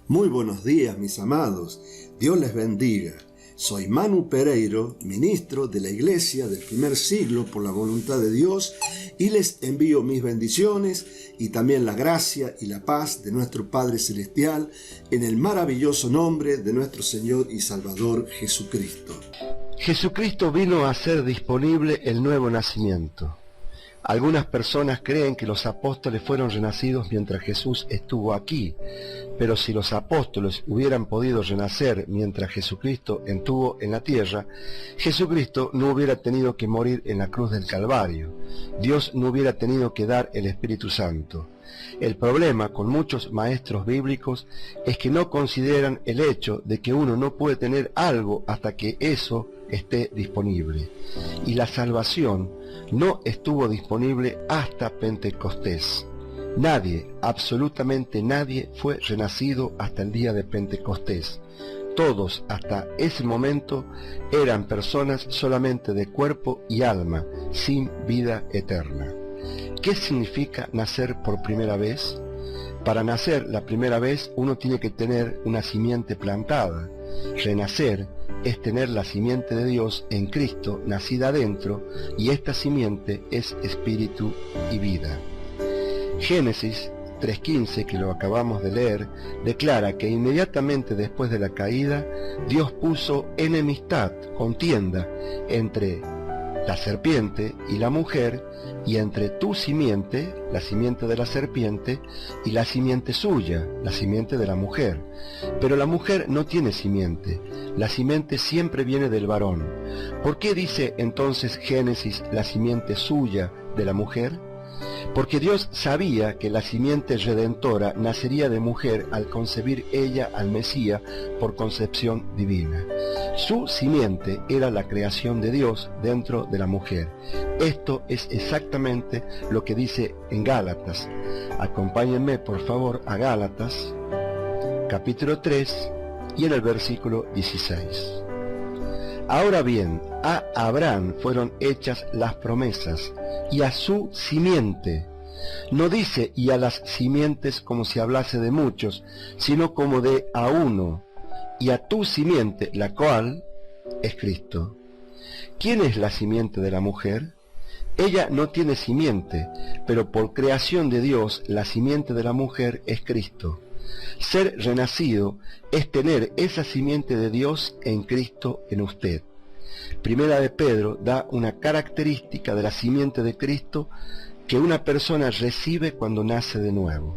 Muy buenos días, mis amados. Dios les bendiga. Soy Manu Pereiro, ministro de la Iglesia del primer siglo por la voluntad de Dios, y les envío mis bendiciones y también la gracia y la paz de nuestro Padre Celestial en el maravilloso nombre de nuestro Señor y Salvador Jesucristo. Jesucristo vino a hacer disponible el nuevo nacimiento. Algunas personas creen que los apóstoles fueron renacidos mientras Jesús estuvo aquí, pero si los apóstoles hubieran podido renacer mientras Jesucristo estuvo en la tierra, Jesucristo no hubiera tenido que morir en la cruz del Calvario. Dios no hubiera tenido que dar el Espíritu Santo. El problema con muchos maestros bíblicos es que no consideran el hecho de que uno no puede tener algo hasta que eso esté disponible. Y la salvación no estuvo disponible hasta Pentecostés. Nadie, absolutamente nadie, fue renacido hasta el día de Pentecostés. Todos hasta ese momento eran personas solamente de cuerpo y alma, sin vida eterna. ¿Qué significa nacer por primera vez? Para nacer la primera vez uno tiene que tener una simiente plantada. Renacer es tener la simiente de Dios en Cristo nacida adentro, y esta simiente es espíritu y vida. Génesis 3:15, que lo acabamos de leer, declara que inmediatamente después de la caída, Dios puso enemistad, contienda, entre la serpiente y la mujer, y entre tu simiente, la simiente de la serpiente, y la simiente suya, la simiente de la mujer. Pero la mujer no tiene simiente, la simiente siempre viene del varón. ¿Por qué dice entonces Génesis la simiente suya de la mujer? Porque Dios sabía que la simiente redentora nacería de mujer al concebir ella al Mesías por concepción divina. Su simiente era la creación de Dios dentro de la mujer. Esto es exactamente lo que dice en Gálatas. Acompáñenme por favor a Gálatas, capítulo 3, y en el versículo 16. Ahora bien, a Abraham fueron hechas las promesas, y a su simiente. No dice y a las simientes como si hablase de muchos, sino como de a uno, y a tu simiente, la cual es Cristo. ¿Quién es la simiente de la mujer? Ella no tiene simiente, pero por creación de Dios, la simiente de la mujer es Cristo. Ser renacido es tener esa simiente de Dios en Cristo en usted. Primera de Pedro da una característica de la simiente de Cristo que una persona recibe cuando nace de nuevo.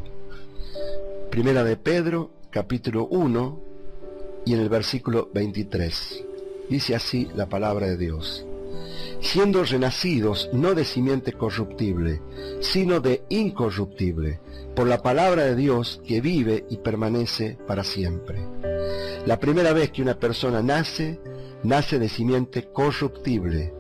Primera de Pedro, capítulo 1, y en el versículo 23. Dice así la palabra de Dios: siendo renacidos no de simiente corruptible, sino de incorruptible, por la palabra de Dios que vive y permanece para siempre. La primera vez que una persona nace de simiente corruptible,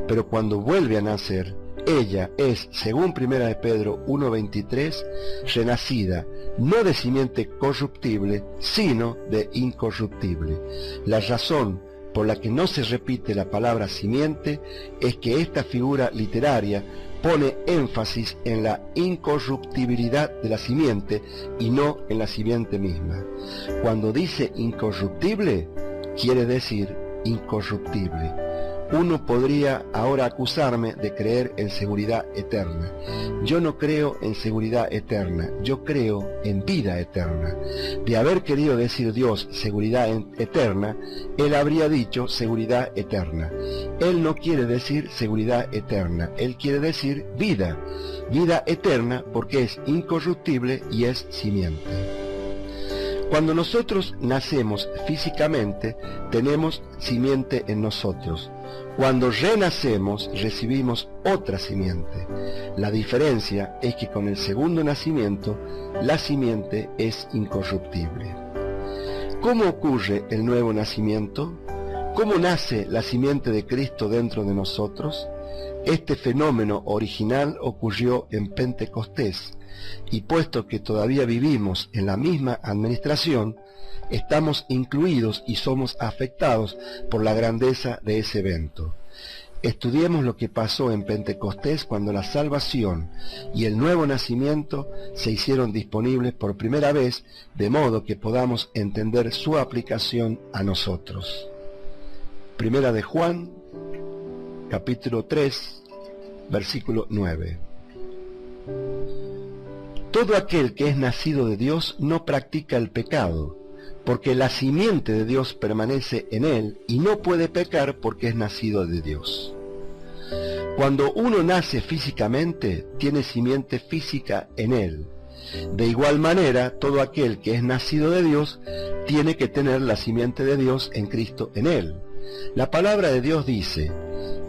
pero cuando vuelve a nacer, ella es, según Primera de Pedro 1:23, renacida, no de simiente corruptible, sino de incorruptible. La razón por la que no se repite la palabra simiente es que esta figura literaria pone énfasis en la incorruptibilidad de la simiente y no en la simiente misma. Cuando dice incorruptible, quiere decir incorruptible. Uno podría ahora acusarme de creer en seguridad eterna. Yo no creo en seguridad eterna, yo creo en vida eterna. De haber querido decir Dios seguridad eterna, Él habría dicho seguridad eterna. Él no quiere decir seguridad eterna, Él quiere decir vida. Vida eterna porque es incorruptible y es simiente. Cuando nosotros nacemos físicamente, tenemos simiente en nosotros. Cuando renacemos, recibimos otra simiente. La diferencia es que con el segundo nacimiento, la simiente es incorruptible. ¿Cómo ocurre el nuevo nacimiento? ¿Cómo nace la simiente de Cristo dentro de nosotros? Este fenómeno original ocurrió en Pentecostés, y puesto que todavía vivimos en la misma administración, estamos incluidos y somos afectados por la grandeza de ese evento. Estudiemos lo que pasó en Pentecostés cuando la salvación y el nuevo nacimiento se hicieron disponibles por primera vez, de modo que podamos entender su aplicación a nosotros. Primera de Juan, capítulo 3, versículo 9. Todo aquel que es nacido de Dios no practica el pecado, porque la simiente de Dios permanece en él y no puede pecar porque es nacido de Dios. Cuando uno nace físicamente, tiene simiente física en él. De igual manera, todo aquel que es nacido de Dios tiene que tener la simiente de Dios en Cristo en él. La palabra de Dios dice: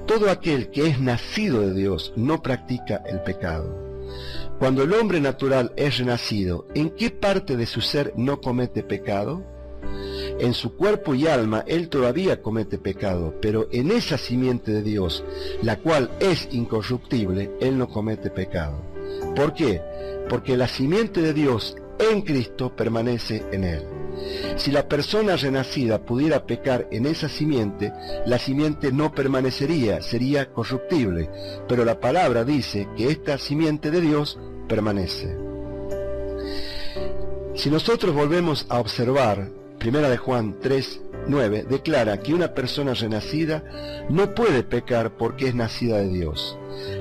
todo aquel que es nacido de Dios no practica el pecado. Cuando el hombre natural es renacido, ¿en qué parte de su ser no comete pecado? En su cuerpo y alma él todavía comete pecado, pero en esa simiente de Dios, la cual es incorruptible, él no comete pecado. ¿Por qué? Porque la simiente de Dios en Cristo permanece en él. Si la persona renacida pudiera pecar en esa simiente, la simiente no permanecería, sería corruptible, pero la palabra dice que esta simiente de Dios permanece. Si nosotros volvemos a observar, Primera de Juan 3, 9, declara que una persona renacida no puede pecar porque es nacida de Dios.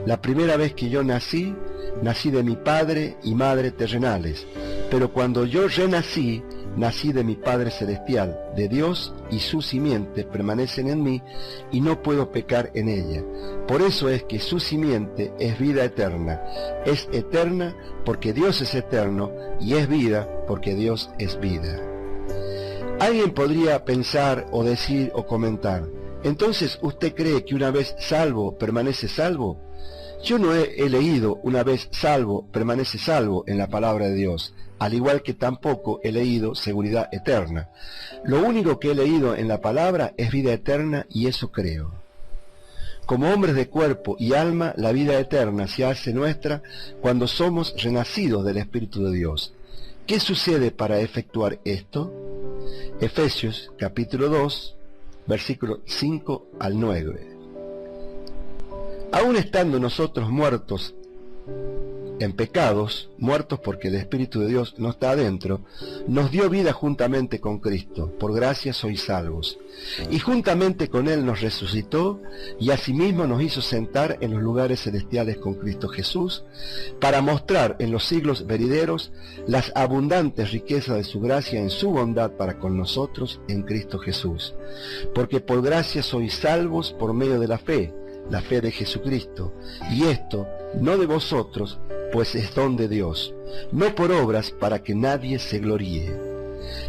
La primera vez que yo nací de mi padre y madre terrenales, pero cuando yo renací, nací de mi Padre Celestial, de Dios, y su simiente permanecen en mí, y no puedo pecar en ella. Por eso es que su simiente es vida eterna. Es eterna porque Dios es eterno, y es vida porque Dios es vida. Alguien podría pensar o decir o comentar: ¿entonces usted cree que una vez salvo, permanece salvo? Yo no he leído una vez salvo, permanece salvo en la palabra de Dios, al igual que tampoco he leído seguridad eterna. Lo único que he leído en la palabra es vida eterna, y eso creo. Como hombres de cuerpo y alma, la vida eterna se hace nuestra cuando somos renacidos del Espíritu de Dios. ¿Qué sucede para efectuar esto? Efesios capítulo 2, versículos 5 al 9. Aún estando nosotros muertos en pecados, muertos porque el Espíritu de Dios no está adentro, nos dio vida juntamente con Cristo. Por gracia sois salvos. Y juntamente con Él nos resucitó, y asimismo nos hizo sentar en los lugares celestiales con Cristo Jesús, para mostrar en los siglos venideros las abundantes riquezas de su gracia en su bondad para con nosotros en Cristo Jesús. Porque por gracia sois salvos por medio de la fe de Jesucristo, y esto no de vosotros, pues es don de Dios, no por obras para que nadie se gloríe.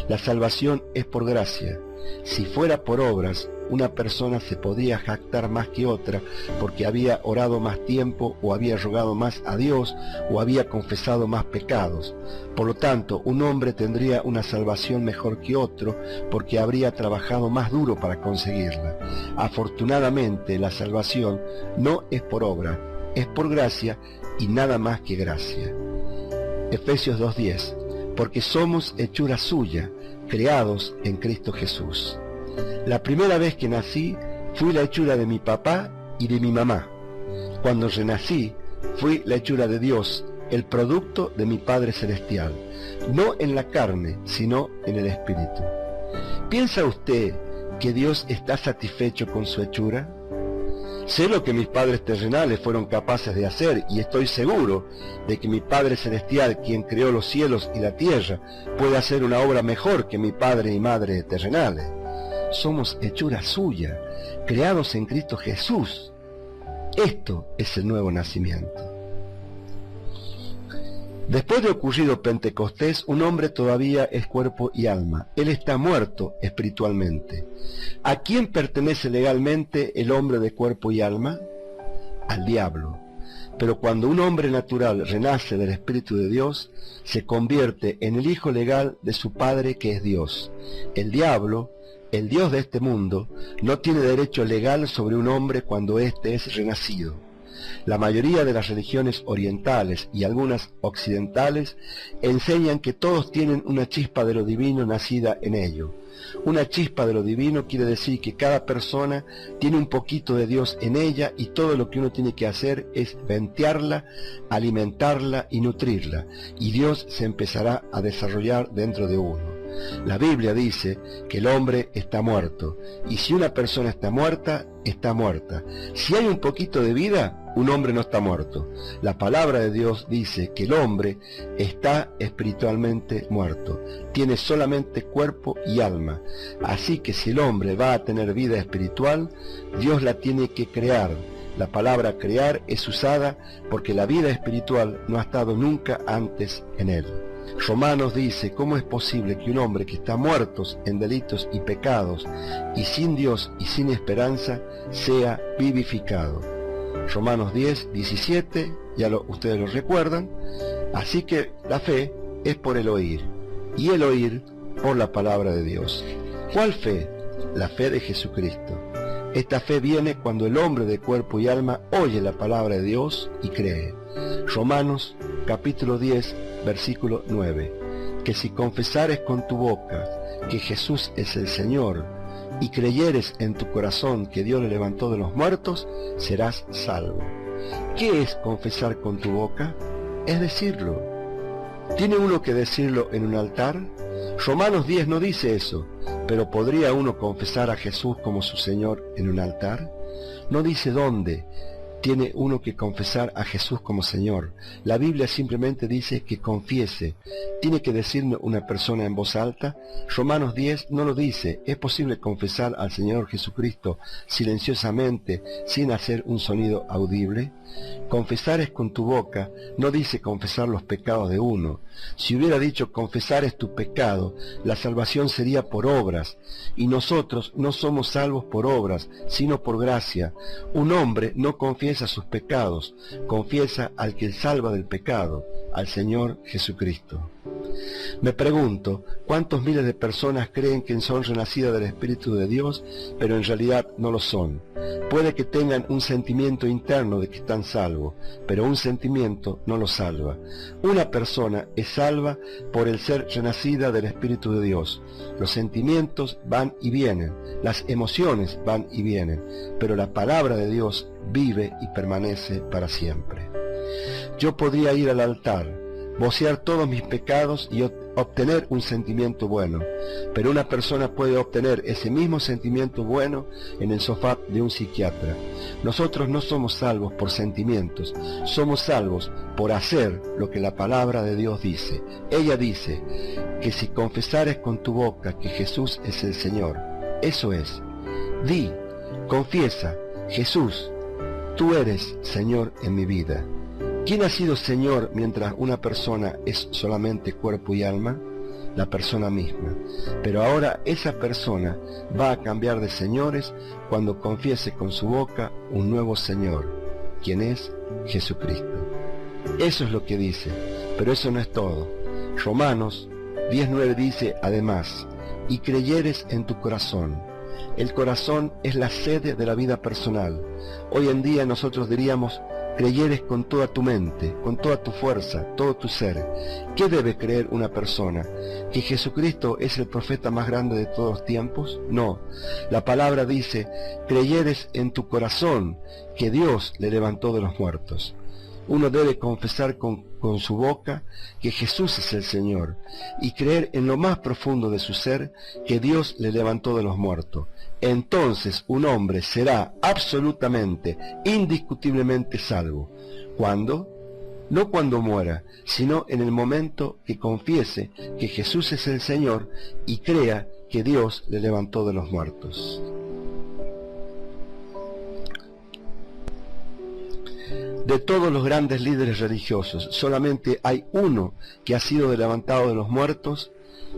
La salvación es por gracia. Si fuera por obras, una persona se podría jactar más que otra porque había orado más tiempo, o había rogado más a Dios, o había confesado más pecados. Por lo tanto, un hombre tendría una salvación mejor que otro porque habría trabajado más duro para conseguirla. Afortunadamente, la salvación no es por obra, es por gracia, y nada más que gracia. Efesios 2:10. Porque somos hechura suya, creados en Cristo Jesús. La primera vez que nací, fui la hechura de mi papá y de mi mamá. Cuando renací, fui la hechura de Dios, el producto de mi Padre Celestial, no en la carne, sino en el Espíritu. ¿Piensa usted que Dios está satisfecho con su hechura? Sé lo que mis padres terrenales fueron capaces de hacer, y estoy seguro de que mi Padre Celestial, quien creó los cielos y la tierra, puede hacer una obra mejor que mi padre y madre terrenales. Somos hechura suya, creados en Cristo Jesús. Esto es el nuevo nacimiento. Después de ocurrido Pentecostés, un hombre todavía es cuerpo y alma. Él está muerto espiritualmente. ¿A quién pertenece legalmente el hombre de cuerpo y alma? Al diablo. Pero cuando un hombre natural renace del Espíritu de Dios, se convierte en el hijo legal de su Padre que es Dios. El diablo, el Dios de este mundo, no tiene derecho legal sobre un hombre cuando éste es renacido. La mayoría de las religiones orientales y algunas occidentales enseñan que todos tienen una chispa de lo divino nacida en ellos. Una chispa de lo divino quiere decir que cada persona tiene un poquito de Dios en ella y todo lo que uno tiene que hacer es ventearla, alimentarla y nutrirla, y Dios se empezará a desarrollar dentro de uno. La Biblia dice que el hombre está muerto, y si una persona está muerta, está muerta. Si hay un poquito de vida, un hombre no está muerto. La palabra de Dios dice que el hombre está espiritualmente muerto, tiene solamente cuerpo y alma. Así que si el hombre va a tener vida espiritual, Dios la tiene que crear. La palabra crear es usada porque la vida espiritual no ha estado nunca antes en él. Romanos dice, ¿cómo es posible que un hombre que está muerto en delitos y pecados y sin Dios y sin esperanza sea vivificado? Romanos 10, 17, ustedes lo recuerdan. Así que la fe es por el oír, y el oír por la palabra de Dios. ¿Cuál fe? La fe de Jesucristo. Esta fe viene cuando el hombre de cuerpo y alma oye la palabra de Dios y cree. Romanos capítulo 10, versículo 9. Que si confesares con tu boca que Jesús es el Señor y creyeres en tu corazón que Dios le levantó de los muertos, serás salvo. ¿Qué es confesar con tu boca? Es decirlo. ¿Tiene uno que decirlo en un altar? Romanos 10 no dice eso, pero ¿podría uno confesar a Jesús como su Señor en un altar? No dice dónde tiene uno que confesar a Jesús como Señor. La Biblia simplemente dice que confiese. ¿Tiene que decirlo una persona en voz alta? Romanos 10 no lo dice. ¿Es posible confesar al Señor Jesucristo silenciosamente, sin hacer un sonido audible? Confesar es con tu boca, no dice confesar los pecados de uno. Si hubiera dicho confesar es tu pecado, la salvación sería por obras, y nosotros no somos salvos por obras, sino por gracia. Un hombre no confiesa sus pecados, confiesa al que salva del pecado, al Señor Jesucristo. Me pregunto, ¿cuántos miles de personas creen que son renacidas del Espíritu de Dios, pero en realidad no lo son? Puede que tengan un sentimiento interno de que están salvos, pero un sentimiento no los salva. Una persona es salva por el ser renacida del Espíritu de Dios. Los sentimientos van y vienen, las emociones van y vienen, pero la palabra de Dios vive y permanece para siempre. Yo podría ir al altar, vocear todos mis pecados y obtener un sentimiento bueno, pero una persona puede obtener ese mismo sentimiento bueno en el sofá de un psiquiatra. Nosotros no somos salvos por sentimientos, somos salvos por hacer lo que la palabra de Dios dice. Ella dice que si confesares con tu boca que Jesús es el Señor, eso es, di, confiesa, Jesús, tú eres Señor en mi vida. ¿Quién ha sido Señor mientras una persona es solamente cuerpo y alma? La persona misma. Pero ahora esa persona va a cambiar de señores cuando confiese con su boca un nuevo Señor, quien es Jesucristo. Eso es lo que dice, pero eso no es todo. Romanos 10:9 dice además, y creyeres en tu corazón. El corazón es la sede de la vida personal. Hoy en día nosotros diríamos, creyeres con toda tu mente, con toda tu fuerza, todo tu ser. ¿Qué debe creer una persona? ¿Que Jesucristo es el profeta más grande de todos los tiempos? No. La palabra dice, creyeres en tu corazón que Dios le levantó de los muertos. Uno debe confesar con su boca que Jesús es el Señor y creer en lo más profundo de su ser que Dios le levantó de los muertos. Entonces un hombre será absolutamente, indiscutiblemente salvo. ¿Cuándo? No cuando muera, sino en el momento que confiese que Jesús es el Señor y crea que Dios le levantó de los muertos. De todos los grandes líderes religiosos, solamente hay uno que ha sido levantado de los muertos,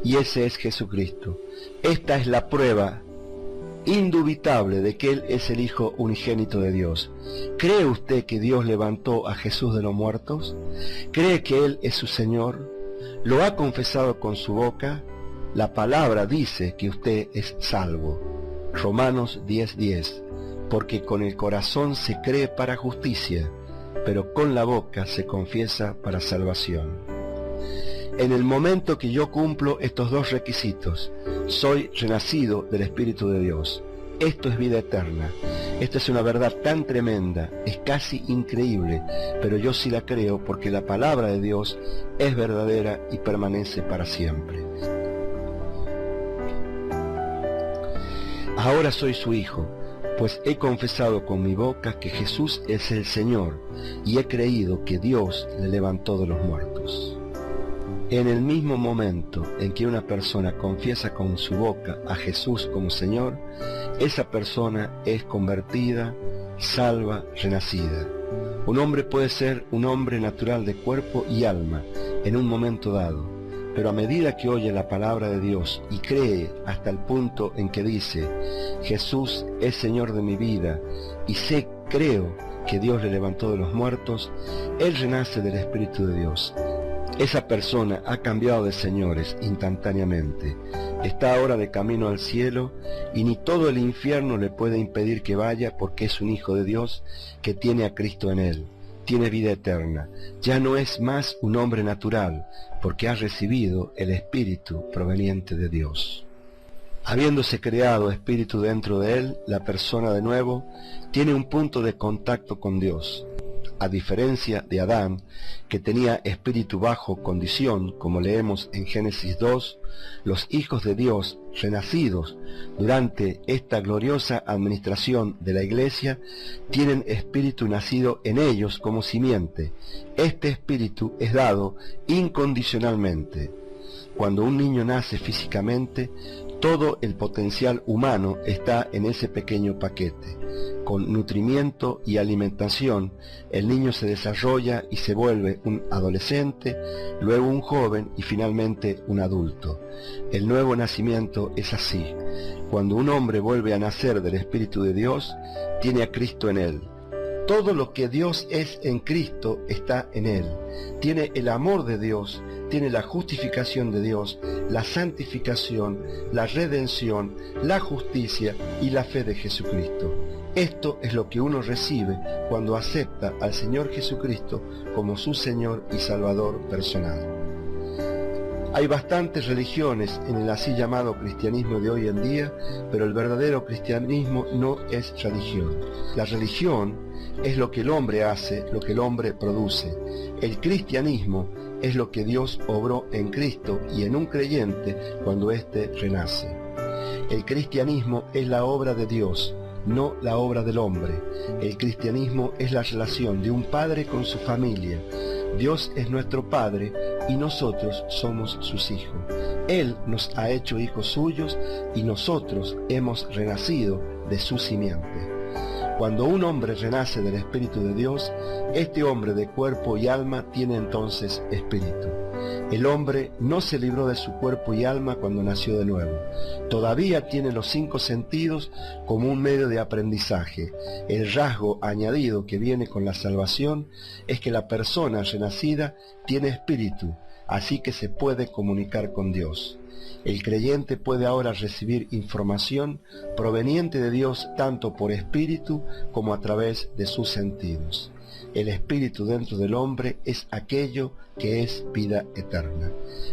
y ese es Jesucristo. Esta es la prueba indubitable de que Él es el Hijo unigénito de Dios. ¿Cree usted que Dios levantó a Jesús de los muertos? ¿Cree que Él es su Señor? ¿Lo ha confesado con su boca? La palabra dice que usted es salvo. Romanos 10:10. Porque con el corazón se cree para justicia, pero con la boca se confiesa para salvación. En el momento que yo cumplo estos dos requisitos, soy renacido del Espíritu de Dios. Esto es vida eterna. Esta es una verdad tan tremenda, es casi increíble, pero yo sí la creo porque la palabra de Dios es verdadera y permanece para siempre. Ahora soy su hijo, pues he confesado con mi boca que Jesús es el Señor y he creído que Dios le levantó de los muertos. En el mismo momento en que una persona confiesa con su boca a Jesús como Señor, esa persona es convertida, salva, renacida. Un hombre puede ser un hombre natural de cuerpo y alma en un momento dado, pero a medida que oye la palabra de Dios y cree hasta el punto en que dice, Jesús es Señor de mi vida y creo que Dios le levantó de los muertos, él renace del Espíritu de Dios. Esa persona ha cambiado de señores instantáneamente. Está ahora de camino al cielo y ni todo el infierno le puede impedir que vaya porque es un hijo de Dios que tiene a Cristo en él. Tiene vida eterna. Ya no es más un hombre natural porque ha recibido el Espíritu proveniente de Dios. Habiéndose creado Espíritu dentro de él, la persona de nuevo tiene un punto de contacto con Dios. A diferencia de Adán, que tenía espíritu bajo condición, como leemos en Génesis 2, los hijos de Dios, renacidos durante esta gloriosa administración de la Iglesia, tienen espíritu nacido en ellos como simiente. Este espíritu es dado incondicionalmente. Cuando un niño nace físicamente, todo el potencial humano está en ese pequeño paquete. Con nutrimiento y alimentación, el niño se desarrolla y se vuelve un adolescente, luego un joven y finalmente un adulto. El nuevo nacimiento es así. Cuando un hombre vuelve a nacer del Espíritu de Dios, tiene a Cristo en él. Todo lo que Dios es en Cristo está en él. Tiene el amor de Dios, tiene la justificación de Dios, la santificación, la redención, la justicia y la fe de Jesucristo. Esto es lo que uno recibe cuando acepta al Señor Jesucristo como su Señor y Salvador personal. Hay bastantes religiones en el así llamado cristianismo de hoy en día, pero el verdadero cristianismo no es religión. La religión es lo que el hombre hace, lo que el hombre produce. El cristianismo es lo que Dios obró en Cristo y en un creyente cuando éste renace. El cristianismo es la obra de Dios, no la obra del hombre. El cristianismo es la relación de un padre con su familia. Dios es nuestro Padre y nosotros somos sus hijos. Él nos ha hecho hijos suyos y nosotros hemos renacido de su simiente. Cuando un hombre renace del Espíritu de Dios, este hombre de cuerpo y alma tiene entonces espíritu. El hombre no se libró de su cuerpo y alma cuando nació de nuevo. Todavía tiene los 5 sentidos como un medio de aprendizaje. El rasgo añadido que viene con la salvación es que la persona renacida tiene espíritu, así que se puede comunicar con Dios. El creyente puede ahora recibir información proveniente de Dios tanto por espíritu como a través de sus sentidos. El espíritu dentro del hombre es aquello que es vida eterna.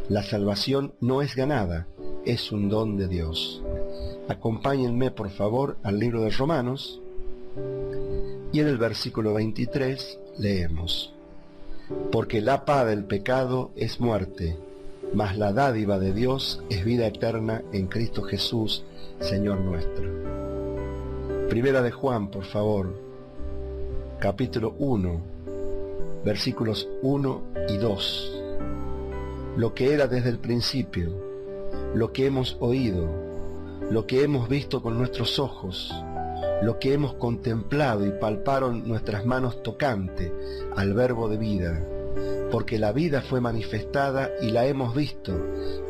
La salvación no es ganada, es un don de Dios. Acompáñenme por favor al libro de Romanos y en el versículo 23 leemos: Porque la paga del pecado es muerte, mas la dádiva de Dios es vida eterna en Cristo Jesús, Señor nuestro. Primera de Juan, por favor, capítulo 1, versículos 1 y 2. Lo que era desde el principio, lo que hemos oído, lo que hemos visto con nuestros ojos, lo que hemos contemplado y palparon nuestras manos tocante al verbo de vida, porque la vida fue manifestada y la hemos visto,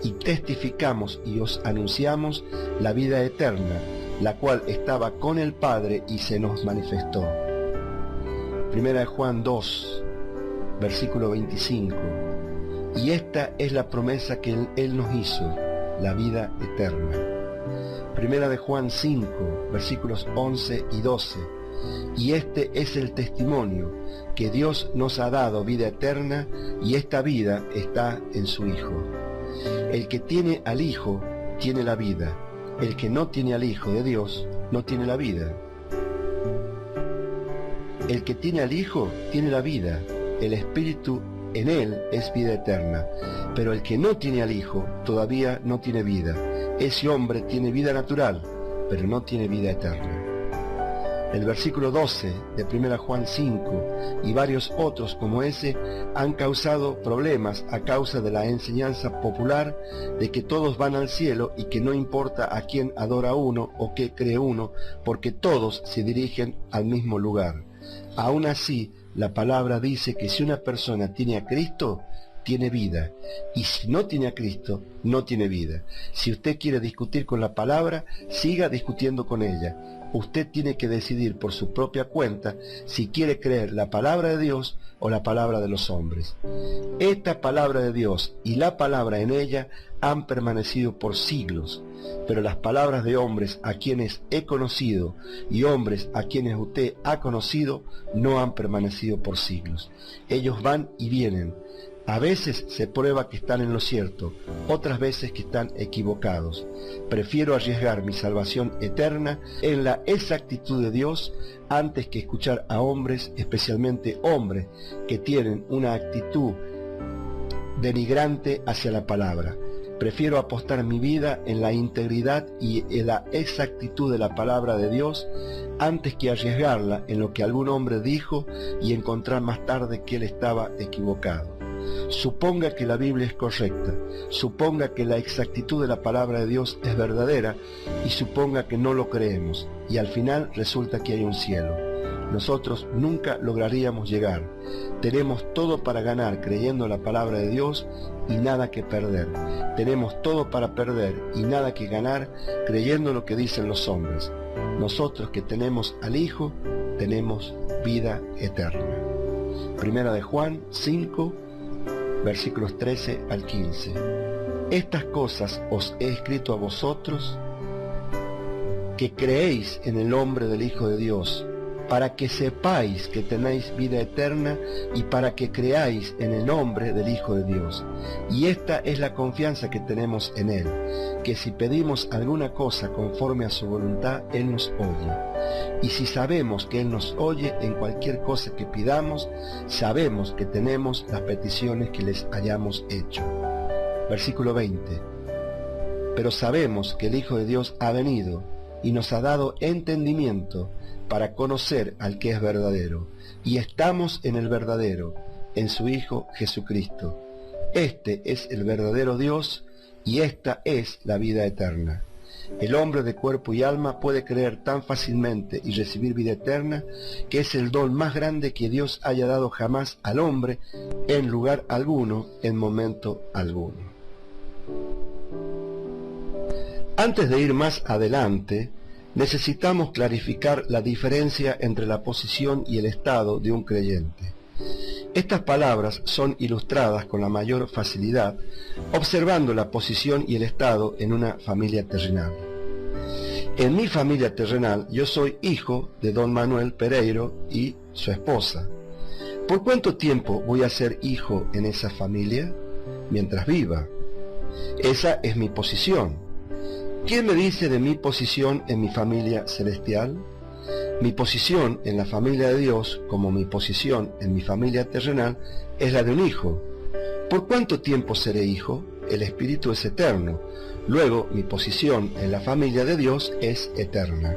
y testificamos y os anunciamos la vida eterna, la cual estaba con el Padre y se nos manifestó. Primera de Juan 2, versículo 25. Y esta es la promesa que Él nos hizo, la vida eterna. Primera de Juan 5, versículos 11 y 12. Y este es el testimonio, que Dios nos ha dado vida eterna, y esta vida está en su Hijo. El que tiene al Hijo, tiene la vida. El que no tiene al Hijo de Dios, no tiene la vida. El que tiene al Hijo, tiene la vida. El Espíritu en él es vida eterna. Pero el que no tiene al Hijo, todavía no tiene vida. Ese hombre tiene vida natural, pero no tiene vida eterna. El versículo 12 de 1 Juan 5 y varios otros como ese han causado problemas a causa de la enseñanza popular de que todos van al cielo y que no importa a quién adora uno o qué cree uno, porque todos se dirigen al mismo lugar. Aún así, la palabra dice que si una persona tiene a Cristo, tiene vida, y si no tiene a Cristo, no tiene vida. Si usted quiere discutir con la palabra, siga discutiendo con ella. Usted tiene que decidir por su propia cuenta si quiere creer la palabra de Dios o la palabra de los hombres. Esta palabra de Dios y la palabra en ella han permanecido por siglos, pero las palabras de hombres a quienes he conocido y hombres a quienes usted ha conocido no han permanecido por siglos. Ellos van y vienen. A veces se prueba que están en lo cierto, otras veces que están equivocados. Prefiero arriesgar mi salvación eterna en la exactitud de Dios antes que escuchar a hombres, especialmente hombres, que tienen una actitud denigrante hacia la palabra. Prefiero apostar mi vida en la integridad y en la exactitud de la palabra de Dios antes que arriesgarla en lo que algún hombre dijo y encontrar más tarde que él estaba equivocado. Suponga que la Biblia es correcta, suponga que la exactitud de la palabra de Dios es verdadera y suponga que no lo creemos y al final resulta que hay un cielo. Nosotros nunca lograríamos llegar. Tenemos todo para ganar creyendo la palabra de Dios y nada que perder. Tenemos todo para perder y nada que ganar creyendo lo que dicen los hombres. Nosotros que tenemos al Hijo, tenemos vida eterna. Primera de Juan 5, versículos 13 al 15. Estas cosas os he escrito a vosotros que creéis en el nombre del Hijo de Dios, para que sepáis que tenéis vida eterna y para que creáis en el nombre del Hijo de Dios. Y esta es la confianza que tenemos en Él, que si pedimos alguna cosa conforme a su voluntad, Él nos oye. Y si sabemos que Él nos oye en cualquier cosa que pidamos, sabemos que tenemos las peticiones que les hayamos hecho. Versículo 20. Pero sabemos que el Hijo de Dios ha venido y nos ha dado entendimiento para conocer al que es verdadero, y estamos en el verdadero, en su Hijo Jesucristo. Este es el verdadero Dios, y esta es la vida eterna. El hombre de cuerpo y alma puede creer tan fácilmente y recibir vida eterna, que es el don más grande que Dios haya dado jamás al hombre, en lugar alguno, en momento alguno. Antes de ir más adelante, necesitamos clarificar la diferencia entre la posición y el estado de un creyente. Estas palabras son ilustradas con la mayor facilidad observando la posición y el estado en una familia terrenal. En mi familia terrenal yo soy hijo de don Manuel Pereiro y su esposa. ¿Por cuánto tiempo voy a ser hijo en esa familia? Mientras viva. Esa es mi posición. ¿Quién me dice de mi posición en mi familia celestial? Mi posición en la familia de Dios, como mi posición en mi familia terrenal, es la de un hijo. ¿Por cuánto tiempo seré hijo? El Espíritu es eterno. Luego, mi posición en la familia de Dios es eterna.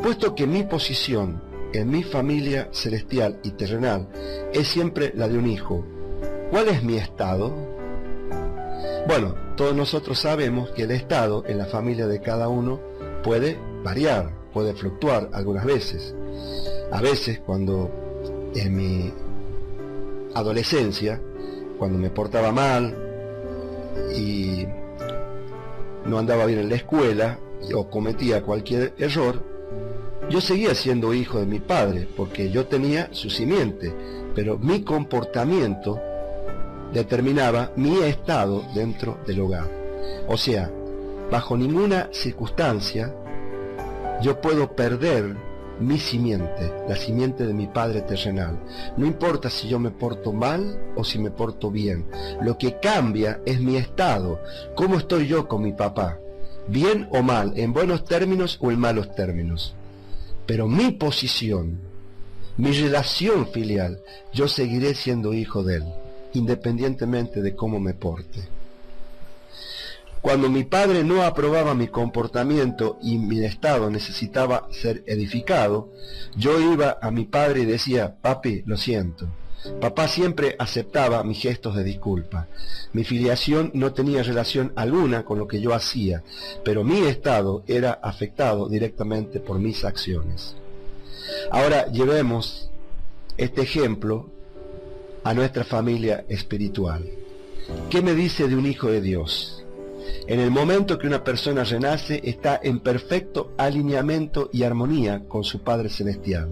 Puesto que mi posición en mi familia celestial y terrenal es siempre la de un hijo, ¿cuál es mi estado? Bueno, todos nosotros sabemos que el estado en la familia de cada uno puede variar, puede fluctuar algunas veces. A veces, cuando en mi adolescencia, cuando me portaba mal y no andaba bien en la escuela, o cometía cualquier error, yo seguía siendo hijo de mi padre, porque yo tenía su simiente, pero mi comportamiento determinaba mi estado dentro del hogar. O sea, bajo ninguna circunstancia yo puedo perder mi simiente, la simiente de mi padre terrenal. No importa si yo me porto mal o si me porto bien. Lo que cambia es mi estado. ¿Cómo estoy yo con mi papá? ¿Bien o mal? ¿En buenos términos o en malos términos? Pero mi posición, mi relación filial, yo seguiré siendo hijo de él, independientemente de cómo me porte. Cuando mi padre no aprobaba mi comportamiento y mi estado necesitaba ser edificado, yo iba a mi padre y decía: papi, lo siento. Papá siempre aceptaba mis gestos de disculpa. Mi filiación no tenía relación alguna con lo que yo hacía, pero mi estado era afectado directamente por mis acciones. Ahora llevemos este ejemplo a nuestra familia espiritual. ¿Qué me dice de un hijo de Dios? En el momento que una persona renace, está en perfecto alineamiento y armonía con su Padre Celestial.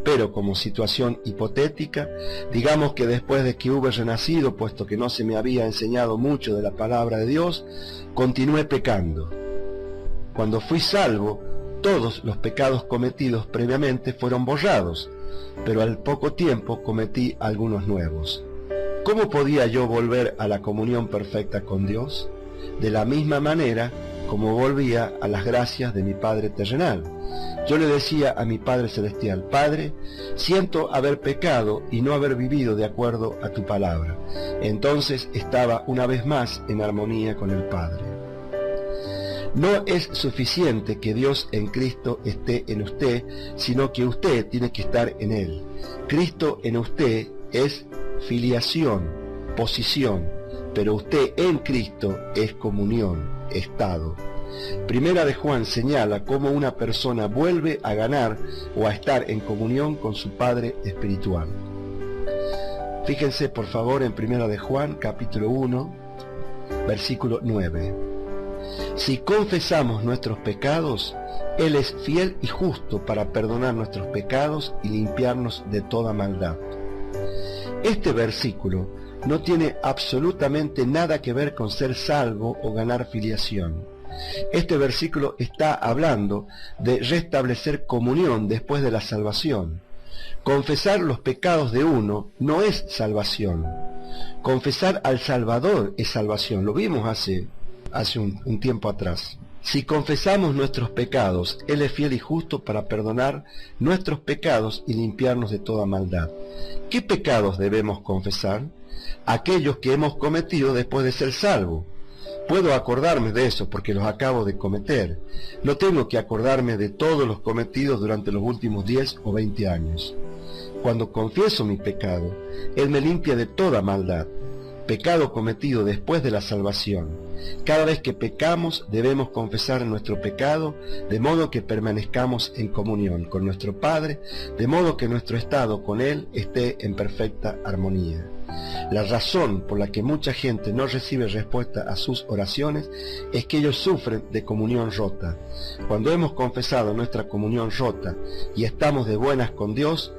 Pero como situación hipotética, digamos que después de que hube renacido, puesto que no se me había enseñado mucho de la palabra de Dios, continué pecando. Cuando fui salvo, todos los pecados cometidos previamente fueron borrados, pero al poco tiempo cometí algunos nuevos. ¿Cómo podía yo volver a la comunión perfecta con Dios? De la misma manera como volvía a las gracias de mi Padre terrenal. Yo le decía a mi Padre Celestial: Padre, siento haber pecado y no haber vivido de acuerdo a tu palabra. Entonces estaba una vez más en armonía con el Padre. No es suficiente que Dios en Cristo esté en usted, sino que usted tiene que estar en Él. Cristo en usted es filiación, posición, pero usted en Cristo es comunión, estado. Primera de Juan señala cómo una persona vuelve a ganar o a estar en comunión con su Padre espiritual. Fíjense por favor en Primera de Juan, capítulo 1, versículo 9. Si confesamos nuestros pecados, Él es fiel y justo para perdonar nuestros pecados y limpiarnos de toda maldad. Este versículo no tiene absolutamente nada que ver con ser salvo o ganar filiación. Este versículo está hablando de restablecer comunión después de la salvación. Confesar los pecados de uno no es salvación. Confesar al Salvador es salvación. Lo vimos hace un tiempo atrás. Si confesamos nuestros pecados, Él es fiel y justo para perdonar nuestros pecados y limpiarnos de toda maldad. ¿Qué pecados debemos confesar? Aquellos que hemos cometido después de ser salvo. Puedo acordarme de eso porque los acabo de cometer. No tengo que acordarme de todos los cometidos durante los últimos 10 o 20 años. Cuando confieso mi pecado, Él me limpia de toda maldad. Pecado cometido después de la salvación. Cada vez que pecamos debemos confesar nuestro pecado, de modo que permanezcamos en comunión con nuestro Padre, de modo que nuestro estado con Él esté en perfecta armonía. La razón por la que mucha gente no recibe respuesta a sus oraciones es que ellos sufren de comunión rota. Cuando hemos confesado nuestra comunión rota y estamos de buenas con Dios,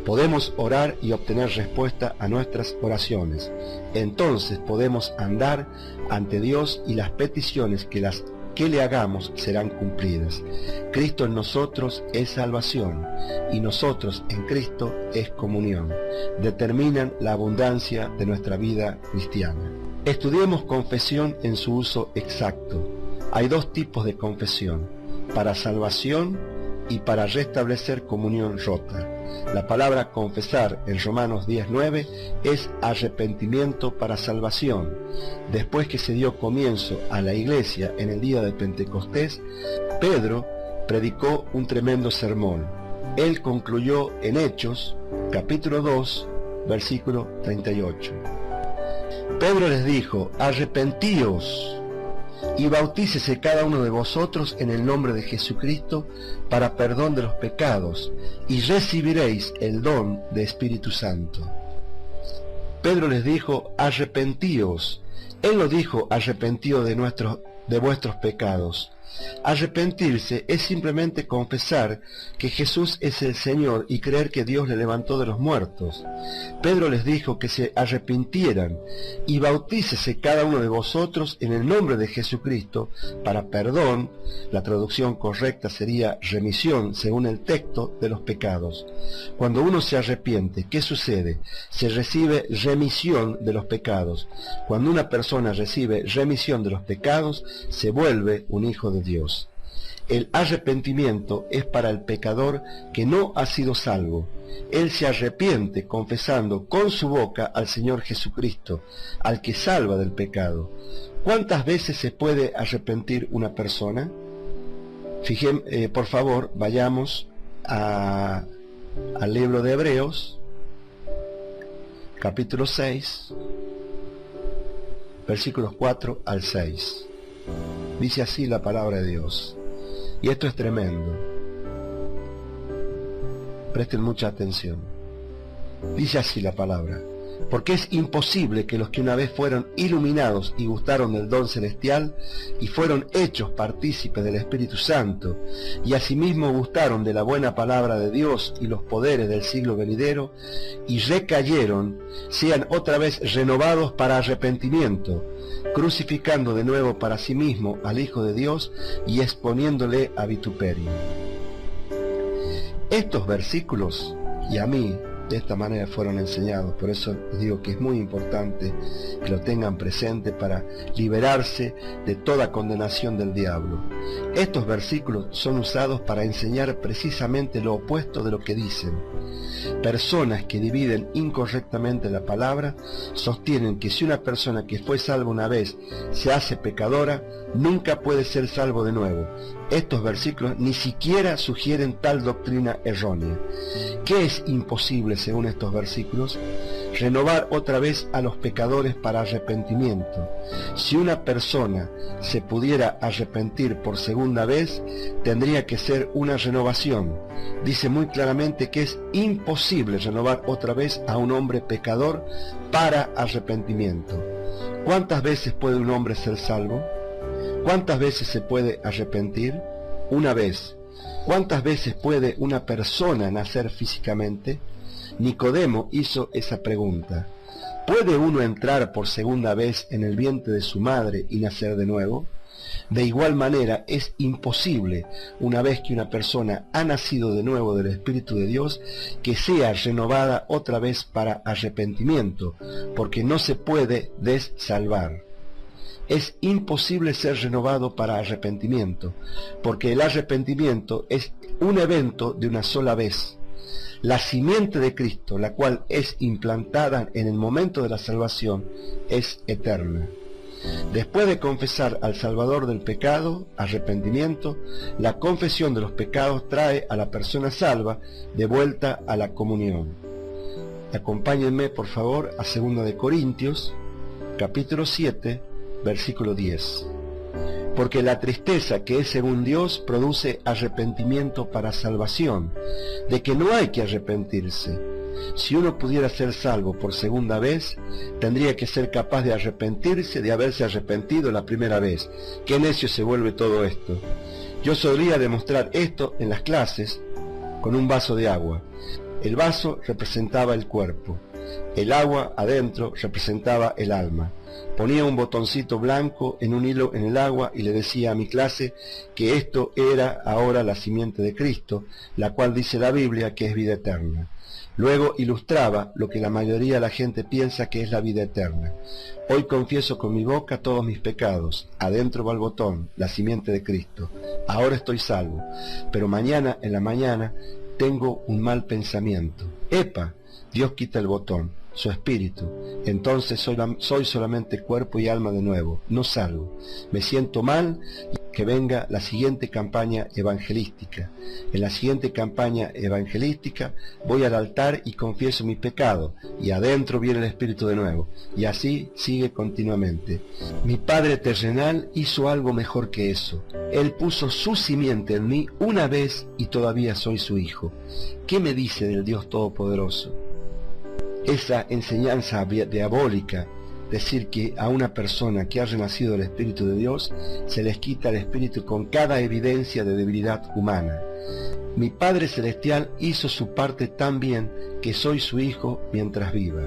podemos orar y obtener respuesta a nuestras oraciones. Entonces podemos andar ante Dios y las peticiones que le hagamos serán cumplidas. Cristo en nosotros es salvación y nosotros en Cristo es comunión. Determinan la abundancia de nuestra vida cristiana. Estudiemos confesión en su uso exacto. Hay dos tipos de confesión: para salvación y para restablecer comunión rota. La palabra confesar en Romanos 10:9 es arrepentimiento para salvación. Después que se dio comienzo a la iglesia en el día de Pentecostés, Pedro predicó un tremendo sermón. Él concluyó en Hechos, capítulo 2, versículo 38. Pedro les dijo: arrepentíos y bautícese cada uno de vosotros en el nombre de Jesucristo para perdón de los pecados, y recibiréis el don de Espíritu Santo. Pedro les dijo: arrepentíos. Él no dijo: arrepentíos de vuestros pecados. Arrepentirse es simplemente confesar que Jesús es el Señor y creer que Dios le levantó de los muertos. Pedro les dijo que se arrepintieran y bautícese cada uno de vosotros en el nombre de Jesucristo para perdón. La traducción correcta sería remisión, según el texto, de los pecados. Cuando uno se arrepiente, ¿qué sucede? Se recibe remisión de los pecados. Cuando una persona recibe remisión de los pecados, se vuelve un hijo de Dios. El arrepentimiento es para el pecador que no ha sido salvo. Él se arrepiente confesando con su boca al Señor Jesucristo, al que salva del pecado. ¿Cuántas veces se puede arrepentir una persona? Por favor, vayamos al libro de Hebreos, capítulo 6, versículos 4 al 6. Dice así la palabra de Dios. Y esto es tremendo. Presten mucha atención. Dice así la palabra: porque es imposible que los que una vez fueron iluminados y gustaron del don celestial y fueron hechos partícipes del Espíritu Santo y asimismo gustaron de la buena palabra de Dios y los poderes del siglo venidero y recayeron, sean otra vez renovados para arrepentimiento, crucificando de nuevo para sí mismo al Hijo de Dios y exponiéndole a vituperio. Estos versículos, y a mí de esta manera fueron enseñados, por eso les digo que es muy importante que lo tengan presente para liberarse de toda condenación del diablo. Estos versículos son usados para enseñar precisamente lo opuesto de lo que dicen. Personas que dividen incorrectamente la palabra sostienen que si una persona que fue salva una vez se hace pecadora, nunca puede ser salvo de nuevo. Estos versículos ni siquiera sugieren tal doctrina errónea. ¿Qué es imposible según estos versículos? Renovar otra vez a los pecadores para arrepentimiento. Si una persona se pudiera arrepentir por segunda vez, tendría que ser una renovación. Dice muy claramente que es imposible renovar otra vez a un hombre pecador para arrepentimiento. ¿Cuántas veces puede un hombre ser salvo? ¿Cuántas veces se puede arrepentir? Una vez. ¿Cuántas veces puede una persona nacer físicamente? Nicodemo hizo esa pregunta. ¿Puede uno entrar por segunda vez en el vientre de su madre y nacer de nuevo? De igual manera, es imposible, una vez que una persona ha nacido de nuevo del Espíritu de Dios, que sea renovada otra vez para arrepentimiento, porque no se puede desalvar. Es imposible ser renovado para arrepentimiento, porque el arrepentimiento es un evento de una sola vez. La simiente de Cristo, la cual es implantada en el momento de la salvación, es eterna. Después de confesar al Salvador del pecado, arrepentimiento, la confesión de los pecados trae a la persona salva de vuelta a la comunión. Acompáñenme por favor a 2 de Corintios, capítulo 7, versículo 10. Porque la tristeza que es según Dios produce arrepentimiento para salvación, de que no hay que arrepentirse. Si uno pudiera ser salvo por segunda vez, tendría que ser capaz de arrepentirse de haberse arrepentido la primera vez. Qué necio se vuelve todo esto. Yo solía demostrar esto en las clases con un vaso de agua. El vaso representaba el cuerpo. El agua adentro representaba el alma. Ponía un botoncito blanco en un hilo en el agua y le decía a mi clase que esto era ahora la simiente de Cristo, la cual dice la Biblia que es vida eterna. Luego ilustraba lo que la mayoría de la gente piensa que es la vida eterna. Hoy confieso con mi boca todos mis pecados. Adentro va el botón, la simiente de Cristo. Ahora estoy salvo. Pero mañana, en la mañana, tengo un mal pensamiento. ¡Epa! Dios quita el botón, su espíritu. Entonces soy solamente cuerpo y alma de nuevo, no salvo. Me siento mal, que venga la siguiente campaña evangelística. En la siguiente campaña evangelística voy al altar y confieso mi pecado, y adentro viene el espíritu de nuevo. Y así sigue continuamente. Mi Padre terrenal hizo algo mejor que eso. Él puso su simiente en mí una vez y todavía soy su hijo. ¿Qué me dice del Dios Todopoderoso? Esa enseñanza diabólica decir que a una persona que ha renacido del Espíritu de Dios se les quita el Espíritu con cada evidencia de debilidad humana. Mi Padre Celestial hizo su parte tan bien que soy su hijo mientras viva.